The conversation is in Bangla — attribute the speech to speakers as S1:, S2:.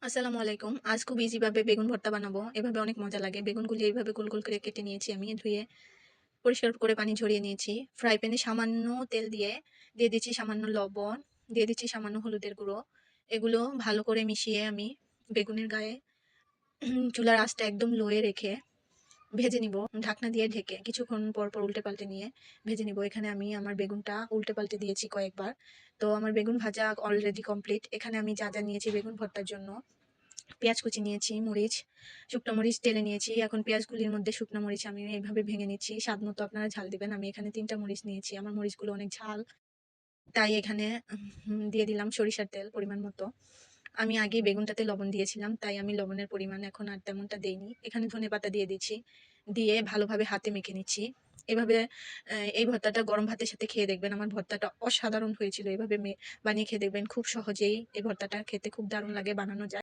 S1: আসসালামু আলাইকুম। আজ খুব ইজি ভাবে বেগুন ভর্তা বানাবো। এভাবে অনেক মজা লাগে। বেগুনগুলি এইভাবে গোল, গোল করে কেটে নিয়েছি আমি। ধুয়ে পরিষ্কার করে পানি ঝরিয়ে নিয়েছি। ফ্রাই প্যানে সামান্য তেল দিয়ে দিচ্ছি সামান্য লবণ, দিয়ে দিচ্ছি সামান্য হলুদের গুঁড়ো। এগুলো ভালো করে মিশিয়ে আমি বেগুনের গায়ে চুলার আঁচটা একদম লোয়ে রেখে ভেজে নিব। ঢাকনা দিয়ে ঢেকে কিছুক্ষণ পর, পর উল্টে পাল্টে নিয়ে ভেজে নিব। এখানে আমি আমার বেগুনটা উল্টে পাল্টে দিয়েছি কয়েকবার। তো আমার বেগুন ভাজা অলরেডি কমপ্লিট। এখানে আমি যা, যা নিয়েছি বেগুন ভর্তার জন্য পেঁয়াজ কুচি নিয়েছি, মরিচ, শুকনো মরিচ টেলে নিয়েছি। এখন পেঁয়াজগুলির মধ্যে শুকনো মরিচ আমি এইভাবে ভেঙে নিচ্ছি। স্বাদ মতো আপনারা ঝাল দিবেন। আমি এখানে ৩ টা মরিচ নিয়েছি। আমার মরিচগুলো অনেক ঝাল। তাই এখানে দিয়ে দিলাম সরিষার তেল পরিমাণ মতো। আমি আগেই বেগুনটাতে লবণ দিয়েছিলাম, তাই আমি লবণের পরিমাণ এখন আর তেমনটা দেইনি। এখানে ধনেপাতা দিয়ে দিচ্ছি। দিয়ে ভালোভাবে হাতে মেখে নিচ্ছি। এভাবে এই ভর্তাটা গরম ভাতের সাথে খেয়ে দেখবেন। আমার ভর্তাটা অসাধারণ হয়েছিল। এভাবে বানিয়ে খেয়ে দেখবেন। খুব সহজেই এই ভর্তাটা খেতে খুব দারুণ লাগে, বানানো যায়।